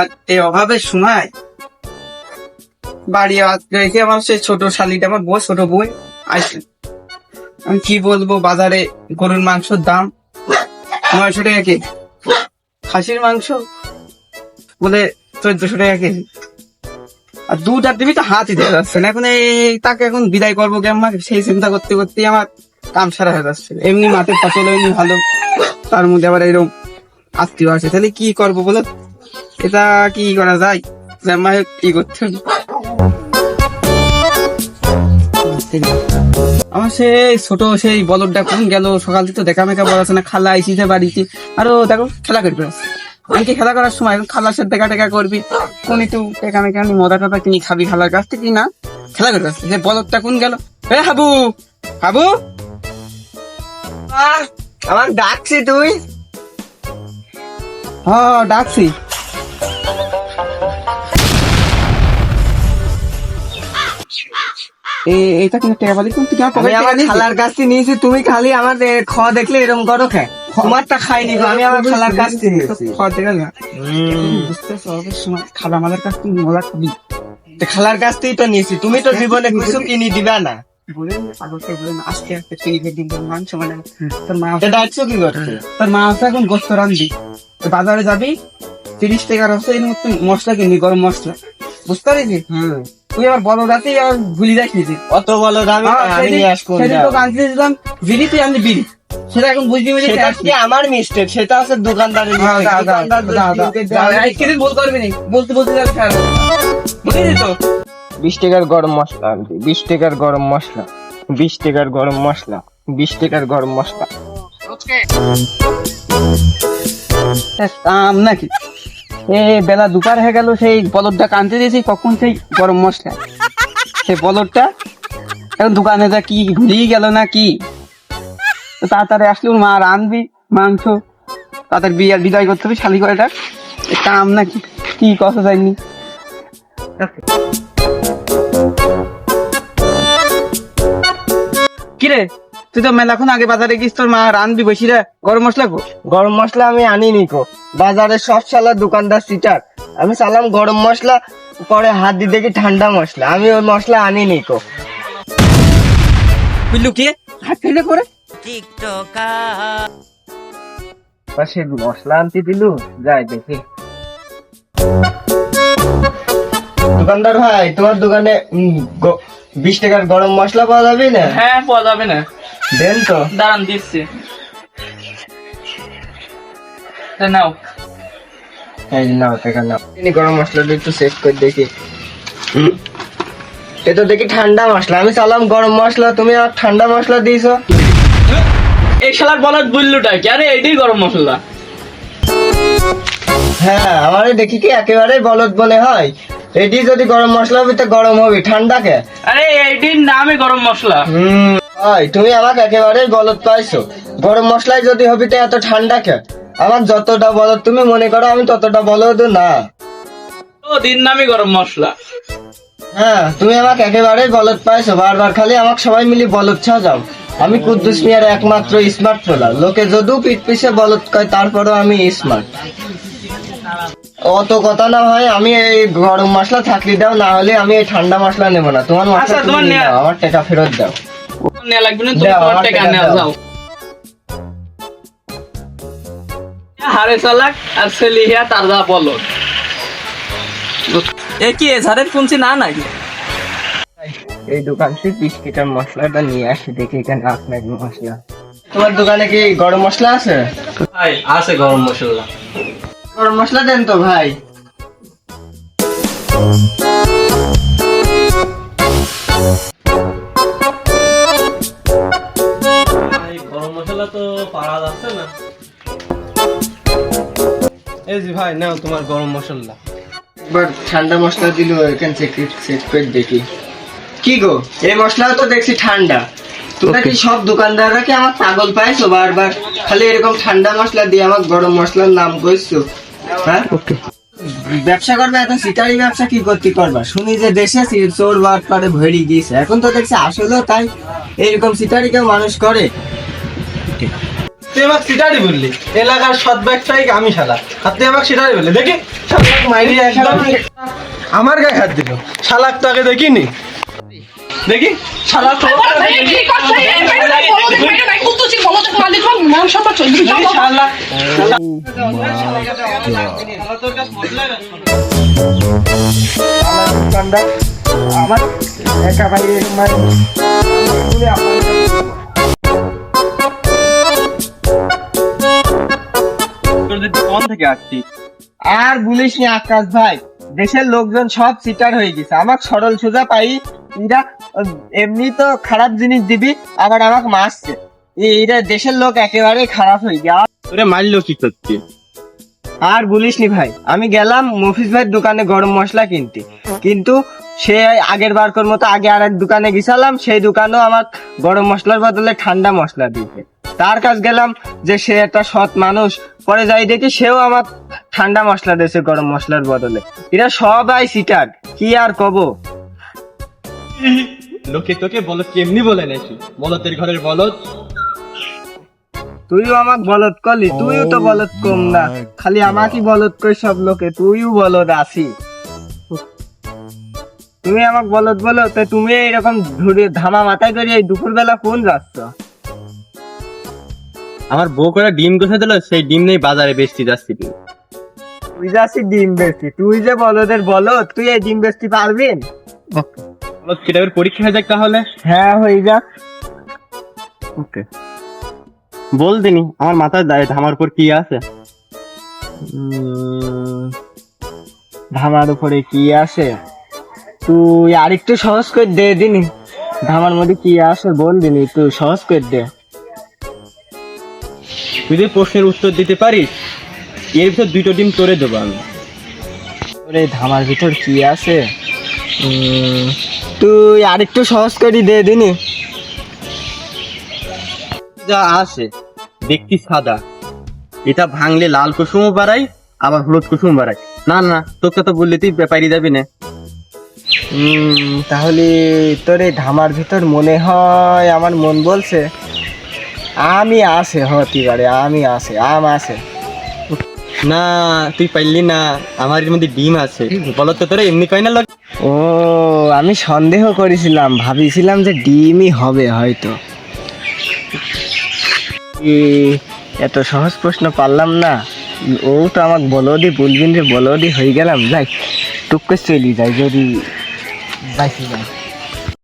আমার এই অভাবের সময় বাড়ি রেখে আমার সেই ছোট শালিটা, আমার বউ, ছোট বই আসছে। আমি কি বলবো, বাজারে গরুর মাংসের দাম 900 টাকা কেজি, খাসির মাংস বলে 1400 টাকা কেজি, আর দুধ আর দিবি তো হাতই দেওয়া যাচ্ছে না। এখন এই তাকে এখন বিদায় করবো কেমন, সেই চিন্তা করতে করতে আমার কাম সারা হয়ে যাচ্ছে। এমনি মাঠের ফসল এমনি ভালো, তার মধ্যে আবার এরকম আত্মীয় আছে, তাহলে কি করবো বলো? এটা কি করা যায়? জামাই কি করতে হবে? আমার সেই ছোট সেই বলদটা কোন গেল, সকাল থেকে তো দেখা মেকা বলাছে না। খালা আইসিছে বাড়িতে, আরো দেখো খেলা করবে। আমি কি খেলা করার সময় খালার সাথে দেখা টেকা করবি, কোন একটু টেকা মেকা মজা টদা কিনি খাবি খালার কাছ থেকে, না খেলা করবে। যে বলদটা কোন গেল, এ হাবু, হাবু আমার ডাকছি তুই? হ্যাঁ ডাকছি। এইটা কিন্তু টেকা পালি, তুই আমি আমার খালার কাছ থেকে নিয়েছি, তুমি খালি আমার খাওয়া দেখলে এরকম করো খা? তোমারটা খাইনি গো, আমি আমার খালার কাছ থেকে নিয়েছি। খালা আমাদের কাছ থেকে মজা খাবি, খালার কাছ থেকেই তো নিয়েছি, তুমি তো জীবনে কিছু কিনে দিবা না। বলেন পাগলকে বলেন আস্তে আস্তে কিনে খেয়ে দিন মাংস মানে। তোর মা ডাকছো কি করছে? তোর মা আছে এখন গোস্ত রান্ধি, বাজারে যাবি 30 টাকার হচ্ছে এর মধ্যে মশলা কিনি, গরম মশলা, বুঝতে পারছি? তুই আবার বড় রাতে আর ভুলি যাস নিজে, অত বলো দামি আমি নিয়ে আসবো। সেদিন তোকে আনতে দিলাম বিড়ি, তুই আনলি বিড়ি, সেটা এখন বুঝবি বুঝে সেটা কি আমার মিস্টেক? সেটা হচ্ছে দোকানদারের সেদিন ভুল করবি না, বলতে বলতে যাবে বুঝলি তো। 20 টাকার গরম মশলা আনবি, 20 টাকার গরম মশলা, 20 টাকার গরম মশলা, 20 টাকার গরম মশলা। কাম নাকি এ বেলা দুপার হয়ে গেল, সেই বলদটা কানতে দিয়েছি কখন, সেই গরম মশলা, সেই বলদটা এখন দোকানে যা কি ঘুরিয়ে গেল না কি, তাড়াতাড়ি আসলে ওর মা রানবি মাংস, তাড়াতাড়ি বিদায় করতে হবে শালি কয়টা, কাম নাকি কি কথা যায়নি। কিরে তুই তো মেলাক্ষণ আগে বাজারে গিয়েছিস, তোর মা রানবি বসি রে গরম মশলা কো? গরম মশলা আমি আনিনি কো, বাজারে সব শালা দোকানদার সিটার। আমি সালাম গরম মশলা, পরে হাত দিয়ে দেখি ঠান্ডা মশলা, আমি ওই মশলা আনিনি কো। বুঝলু কি হাত ফেলে করে সে মশলা আনতে দিলু, যাই দেখি। দোকানদার ভাই, তোমার দোকানে 20 টাকার গরম মশলা পাওয়া যাবে না? হ্যাঁ পাওয়া যাবে না, দেন তো। দাঁড়ান দিচ্ছি, নাও এই নাও টাকা নাও। গরম মশলাটা একটু চেক করে দেখি। এ তো দেখি ঠান্ডা মশলা, আমি চালাম গরম মশলা, তুমি আর ঠান্ডা মশলা দিয়েছো। এই শালার বলদ বুল্লুটা কি? আরে এইটাই গরম মশলা। হ্যাঁ আমারে দেখি কি একেবারে বলদ মনে হয়। এটি যদি গরম মশলা হবে তো গরম হবে, ঠান্ডা কে? আরে এইটির নামই গরম মশলা। তুমি আমাকে একেবারে বলদ পাইছো। গরম মশলাই যদি হবে তো এত ঠান্ডা কে? আমার যতটা বলদ তুমি মনে করো, আমি ততটা বলদ না। ও দিন নামই গরম মশলা। হ্যাঁ তুমি আমাকে একেবারে বলদ পাইছো, বারবার খালি আমাকে সবাই মিলে বলদ যাও। আমি কুদ্দুস মিয়ার একমাত্র স্মার্ট ফেলা, লোকে যদিও পিঠ পিছে বলদ কয় তারপরও আমি স্মার্ট। অত কথা না হয়, আমি এই গরম মশলা থাকলে দাও, না হলে আমি এই ঠান্ডা মশলা নেবো না। তোমার মশলা তুমি নাও, আমার টাকা ফেরত দাও। নেওয়া লাগবে না, তুমি তোমার টাকা নেওয়া যাও। হারে চালাক আর সেলিহিয়া তার যা বলো। এ কি ঝাড়ের কুঞ্চি না নাকি? এই দোকান থেকে 20 টাকার মশলাটা নিয়ে আসি, দেখি এখানে আছে নাকি মশলা। তোমার দোকানে কি গরম মশলা আছে? ভাই আছে গরম মশলা। গরম মশলা দেন তো ভাই। গরম মশলা তো পাওয়া যাচ্ছে না। এই যে ভাই নাও তোমার গরম মশলা। একবার ঠান্ডা মশলা দিল, এখান থেকে চেক করে দেখি। কি গো, এই মশলা তো দেখছি ঠান্ডা। তোমরা কি সব দোকানদাররা কি আমার পাগল পাইছো? বারবার খালি এরকম ঠান্ডা মশলা দিয়ে আমার গরম মশলার নাম কইছো। হ্যাঁ ব্যবসা করবে, এত সিটারি ব্যবসা কি করতে করবা? শুনি যে দেশে চোর বাট করে ভেড়ি দিয়েছে, এখন তো দেখছি আসলেও তাই। এইরকম সিটারি কেউ মানুষ করে? তুই আমাকে সিটারি বললি, এলাকার সৎ ব্যবসায়ী আমি শালা, আর তুই আমাকে সিটারি বললি। দেখি শালাক মাইরি একদম আমার গায়ে হাত দিল। শালাক তো আগে দেখিনি, দেখি শালাক তো দেখি শালাক। দোকানদার আমার একা ভাই মানে কোন থেকে আসছি? আর বলিস নি আকাশ ভাই, দেশের লোকজন সব সিটার হয়ে গেছে। আমাকে সরল সোজা পাই এরা এমনি তো খারাপ জিনিস দিবি, আবার আমাকে মারছে। এরা দেশের লোক একেবারে খারাপ হয়ে গেছে। তোরে মারলো কি করছি? আর বলিস নি ভাই, আমি গেলাম মফিজ ভাইয়ের দোকানে গরম মশলা কিনতে, কিন্তু সে আগের বারকার মতো আগে আর এক দোকানে গেছিলাম, সেই দোকানেও আমার গরম মশলার বদলে ঠান্ডা মশলা দিতে। তার কাছে গেলাম যে সে একটা সৎ মানুষ, পরে যাই দেখি সেও আমার ঠান্ডা মশলা দিয়েছে গরম মশলার বদলে। এরা সবাই সিটার, কি আর কব। লোকে তোকে বলদ কেমনি বলে নাকি? বলদের ঘরের বলদ। তুইও আমাকে বলদ করলি, তুইও তো বলদ কম না, খালি আমাকে বলদ কই সব লোকে, তুইও বলদ আসি। তুমি আমাকে বলদ বলো, তো তুমি এরকম ধরে ধামা মাথায় করে এই দুপুর বেলা কোন যাচ্ছ? আমার বউ করে ডিম কষে দিল, সেই ডিম নেই বাজারে বেচতে যাচ্ছি। তুই যাচ্ছি ডিম বেচতে, তুই যে বলদের বলদ, তুই এই ডিম বেচতে পারবি? বলদ কিটাবের পরীক্ষা হয়ে যাক তাহলে। হ্যাঁ হয়ে যাক। ওকে, বল দিনি আমার মাথায় ধামার উপর কি আছে? ধামার উপরে কি আছে? তুই আরেকটু সহজ করে দে দিনি, ধামার মধ্যে কি আছে বল দিনি, তুই সহজ করে দে। তুই যদি প্রশ্নের উত্তর দিতে পারিস, এর ভিতর 2টো ডিম তোরে দেবো আমি। ওরে ধামার ভিতর কি আছে? তুই আরেকটু সহজ করে দে দিনি। যা আছে দেখতি সাদা, এটা ভাঙলে লাল কুসুমও বাড়াই, আবার হলুদ কুসুম বাড়াই। না না, তোকে তো বললে তুই ব্যাপারি যাবি না। তাহলে তোর এই ধামার ভিতর মনে হয়, আমার মন বলছে আমি আছে, হতে পারে আমি আছে, আম আছে। না তুই পাইলি না, আমার এর মধ্যে ডিম আছে। বলো তো তোরা এমনি কয় না লোক। ও, আমি সন্দেহ করেছিলাম, ভাবিছিলাম যে ডিমই হবে হয়তো। এত সহজ প্রশ্ন পারলাম না। ও তো আমাকে বলদি বলবেন যে বলদি হয়ে গেলাম, যাই টুক করে চলি যাই, যদি বাইসে যাই।